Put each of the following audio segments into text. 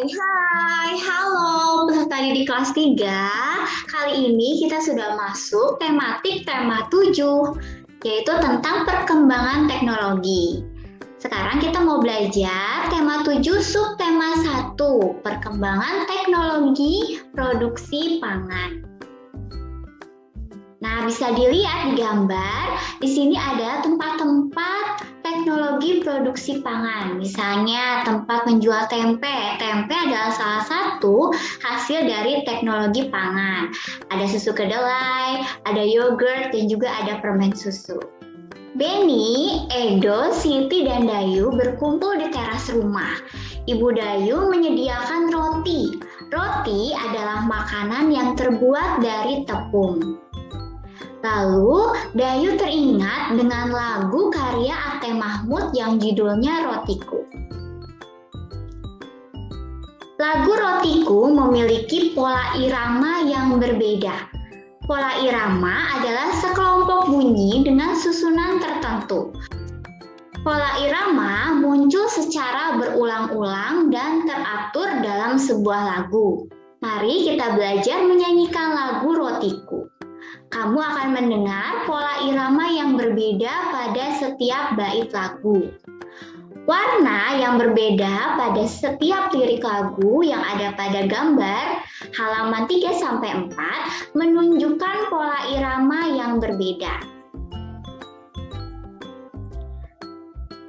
Hai, halo peserta didik kelas 3. Kali ini kita sudah masuk tema 7, yaitu tentang perkembangan teknologi. Sekarang kita mau belajar tema 7 subtema 1, perkembangan teknologi produksi pangan. Nah, bisa dilihat di gambar, di sini ada tempat-tempat teknologi produksi pangan. Misalnya tempat menjual tempe. Tempe adalah salah satu hasil dari teknologi pangan. Ada susu kedelai, ada yogurt, dan juga ada permen susu. Beni, Edo, Siti, dan Dayu berkumpul di teras rumah. Ibu Dayu menyediakan roti. Roti adalah makanan yang terbuat dari tepung. Lalu, Dayu teringat dengan lagu karya Ate Mahmud yang judulnya Rotiku. Lagu Rotiku memiliki pola irama yang berbeda. Pola irama adalah sekelompok bunyi dengan susunan tertentu. Pola irama muncul secara berulang-ulang dan teratur dalam sebuah lagu. Mari kita belajar menyanyikan lagu Rotiku. Kamu akan mendengar pola irama yang berbeda pada setiap bait lagu. Warna yang berbeda pada setiap lirik lagu yang ada pada gambar halaman 3-4 menunjukkan pola irama yang berbeda.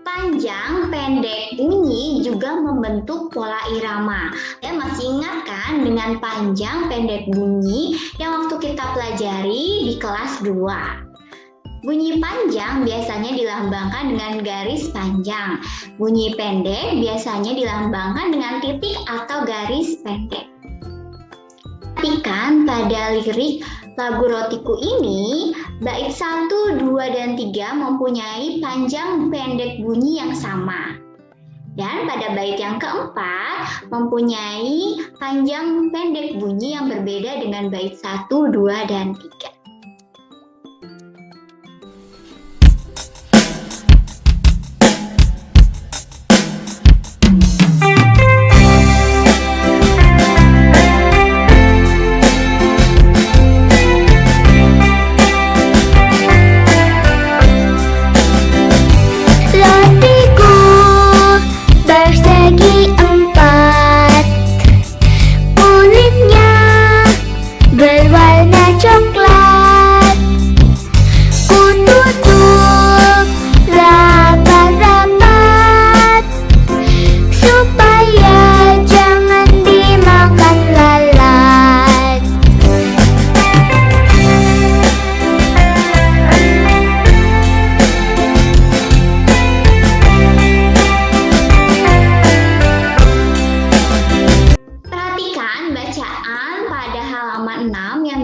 Panjang, pendek, bunyi juga membentuk pola irama. Kalian masih ingat kan dengan panjang, pendek, bunyi yang waktu kita pelajari di kelas 2. Bunyi panjang biasanya dilambangkan dengan garis panjang. Bunyi pendek biasanya dilambangkan dengan titik atau garis pendek. Perhatikan pada lirik lagu Rotiku ini, bait 1, 2, dan 3 mempunyai panjang pendek bunyi yang sama. Dan pada bait yang keempat mempunyai panjang pendek bunyi yang berbeda dengan bait 1, 2, dan 3.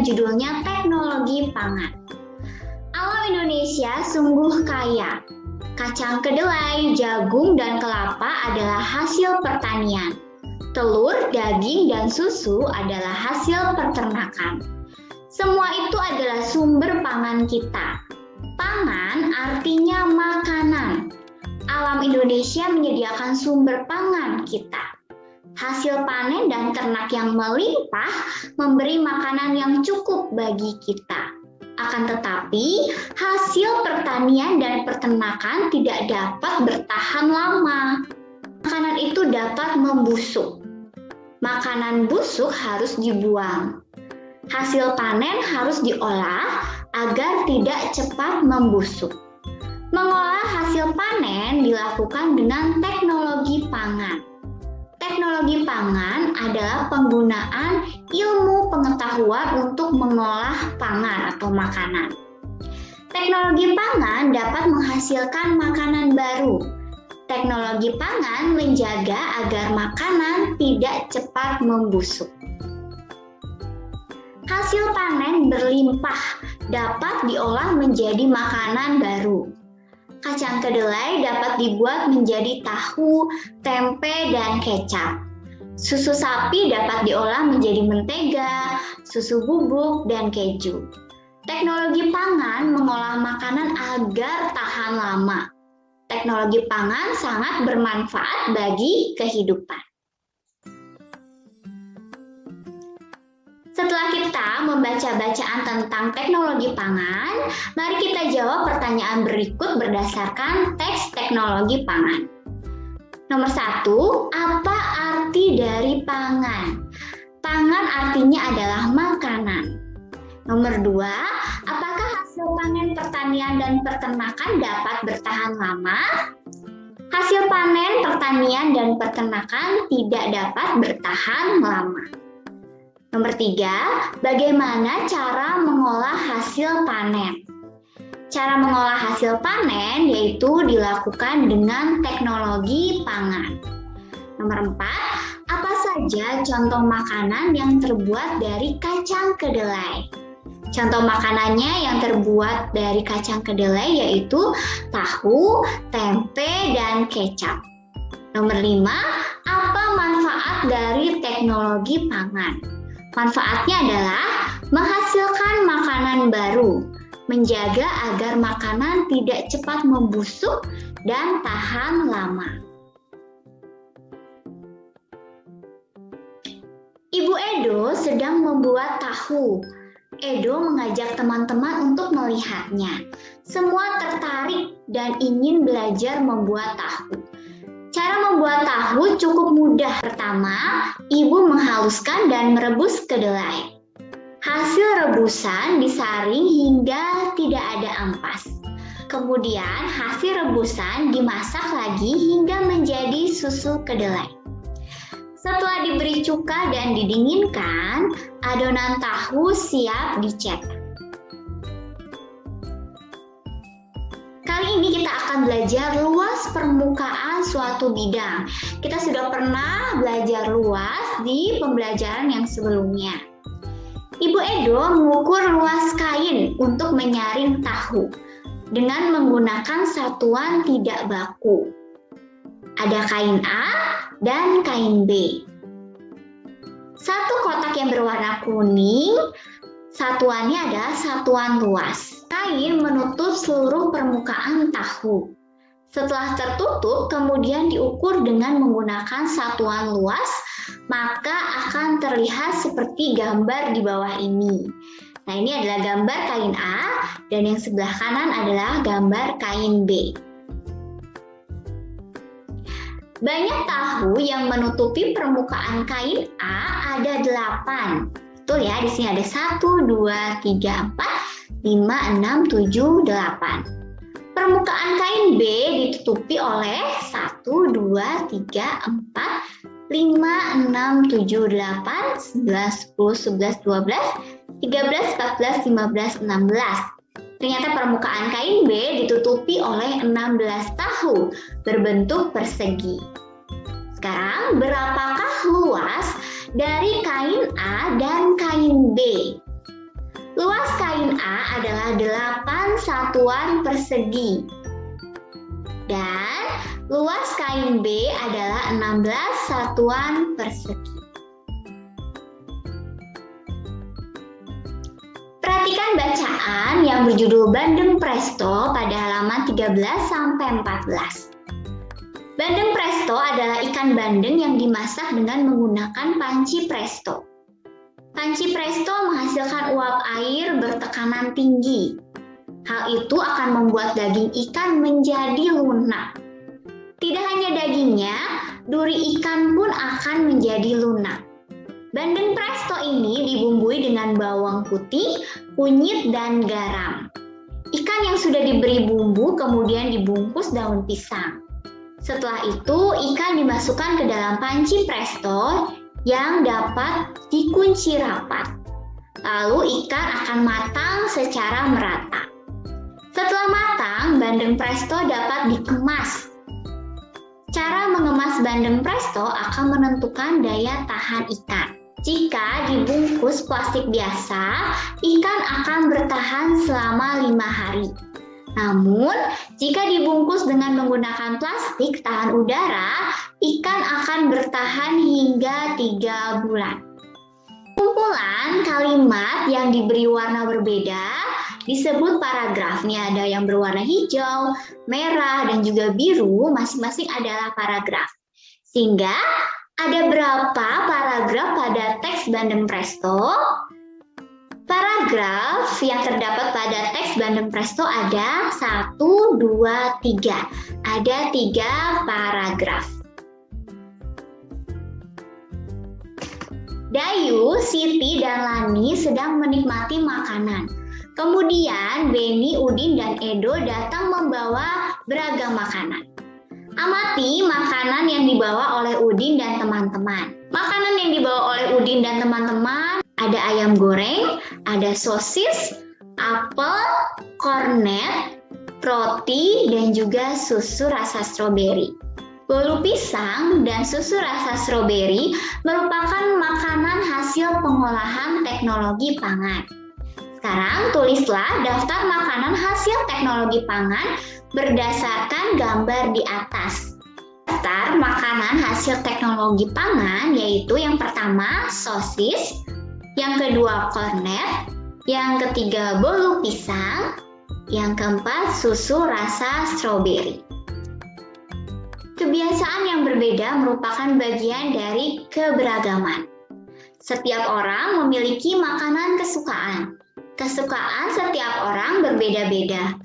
Judulnya Teknologi Pangan. Alam Indonesia sungguh kaya. Kacang kedelai, jagung, dan kelapa adalah hasil pertanian. Telur, daging, dan susu adalah hasil peternakan. Semua itu adalah sumber pangan kita. Pangan artinya makanan. Alam Indonesia menyediakan sumber pangan kita. Hasil panen dan ternak yang melimpah memberi makanan yang cukup bagi kita. Akan tetapi, hasil pertanian dan peternakan tidak dapat bertahan lama. Makanan itu dapat membusuk. Makanan busuk harus dibuang. Hasil panen harus diolah agar tidak cepat membusuk. Mengolah hasil panen dilakukan dengan teknologi pangan. Teknologi pangan adalah penggunaan ilmu pengetahuan untuk mengolah pangan atau makanan. Teknologi pangan dapat menghasilkan makanan baru. Teknologi pangan menjaga agar makanan tidak cepat membusuk. Hasil panen berlimpah dapat diolah menjadi makanan baru. Kacang kedelai dapat dibuat menjadi tahu, tempe, dan kecap. Susu sapi dapat diolah menjadi mentega, susu bubuk, dan keju. Teknologi pangan mengolah makanan agar tahan lama. Teknologi pangan sangat bermanfaat bagi kehidupan. Setelah kita membaca bacaan tentang teknologi pangan, mari kita jawab pertanyaan berikut berdasarkan teks teknologi pangan. Nomor 1, apa arti dari pangan? Pangan artinya adalah makanan. Nomor 2, apakah hasil panen pertanian dan peternakan dapat bertahan lama? Hasil panen pertanian dan peternakan tidak dapat bertahan lama. Nomor 3, bagaimana cara mengolah hasil panen? Cara mengolah hasil panen yaitu dilakukan dengan teknologi pangan. Nomor 4, apa saja contoh makanan yang terbuat dari kacang kedelai? Contoh makanannya yang terbuat dari kacang kedelai yaitu tahu, tempe, dan kecap. Nomor 5, apa manfaat dari teknologi pangan? Manfaatnya adalah menghasilkan makanan baru, menjaga agar makanan tidak cepat membusuk dan tahan lama. Ibu Edo sedang membuat tahu. Edo mengajak teman-teman untuk melihatnya. Semua tertarik dan ingin belajar membuat tahu. Cara membuat tahu cukup mudah. Pertama, ibu menghaluskan dan merebus kedelai. Hasil rebusan disaring hingga tidak ada ampas. Kemudian hasil rebusan dimasak lagi hingga menjadi susu kedelai. Setelah diberi cuka dan didinginkan, adonan tahu siap dicetak. Kali ini kita akan belajar luas permukaan suatu bidang. Kita sudah pernah belajar luas di pembelajaran yang sebelumnya. Ibu Edo mengukur luas kain untuk menyaring tahu dengan menggunakan satuan tidak baku. Ada kain A dan kain B. Satu kotak yang berwarna kuning, satuannya adalah satuan luas. Kain menutup seluruh permukaan tahu. Setelah tertutup, kemudian diukur dengan menggunakan satuan luas, maka akan terlihat seperti gambar di bawah ini. Nah, ini adalah gambar kain A dan yang sebelah kanan adalah gambar kain B. Banyak tahu yang menutupi permukaan kain A ada 8. Betul ya, di sini ada 1, 2, 3, 4, 5, 6, 7, 8. Permukaan kain B ditutupi oleh 1, 2, 3, 4, 5, 6, 7, 8, 9, 10, 11, 12, 13, 14, 15, 16. Ternyata permukaan kain B ditutupi oleh 16 tahu berbentuk persegi. Sekarang, berapakah luas dari kain A dan kain B? Luas kain A adalah 8 satuan persegi. Dan luas kain B adalah 16 satuan persegi. Perhatikan bacaan yang berjudul Bandeng Presto pada halaman 13-14. Bandeng presto adalah ikan bandeng yang dimasak dengan menggunakan panci presto. Panci presto menghasilkan uap air bertekanan tinggi. Hal itu akan membuat daging ikan menjadi lunak. Tidak hanya dagingnya, duri ikan pun akan menjadi lunak. Bandeng presto ini dibumbui dengan bawang putih, kunyit, dan garam. Ikan yang sudah diberi bumbu kemudian dibungkus daun pisang. Setelah itu, ikan dimasukkan ke dalam panci presto yang dapat dikunci rapat. Lalu ikan akan matang secara merata. Setelah matang, bandeng presto dapat dikemas. Cara mengemas bandeng presto akan menentukan daya tahan ikan. Jika dibungkus plastik biasa, ikan akan bertahan selama 5 hari. Namun, jika dibungkus dengan menggunakan plastik tahan udara, ikan akan bertahan hingga 3 bulan. Kumpulan kalimat yang diberi warna berbeda disebut paragraf. Ini ada yang berwarna hijau, merah, dan juga biru, masing-masing adalah paragraf. Sehingga ada berapa paragraf pada teks Bandeng Presto? Paragraf yang terdapat pada teks Bandeng Presto ada 1, 2, 3. Ada 3 paragraf. Dayu, Siti, dan Lani sedang menikmati makanan. Kemudian Beni, Udin, dan Edo datang membawa beragam makanan. Amati makanan yang dibawa oleh Udin dan teman-teman. Makanan yang dibawa oleh Udin dan teman-teman ada ayam goreng, ada sosis, apel, kornet, roti, dan juga susu rasa stroberi. Bolu pisang dan susu rasa stroberi merupakan makanan hasil pengolahan teknologi pangan. Sekarang tulislah daftar makanan hasil teknologi pangan berdasarkan gambar di atas. Daftar makanan hasil teknologi pangan yaitu yang pertama sosis, yang kedua kornet, yang ketiga bolu pisang, yang keempat susu rasa stroberi. Kebiasaan yang berbeda merupakan bagian dari keberagaman. Setiap orang memiliki makanan kesukaan. Kesukaan setiap orang berbeda-beda.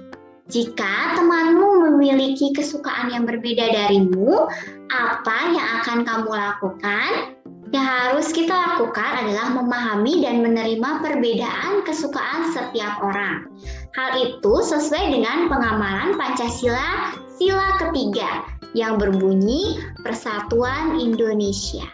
Jika temanmu memiliki kesukaan yang berbeda darimu, apa yang akan kamu lakukan? Yang harus kita lakukan adalah memahami dan menerima perbedaan kesukaan setiap orang. Hal itu sesuai dengan pengamalan Pancasila sila ketiga yang berbunyi Persatuan Indonesia.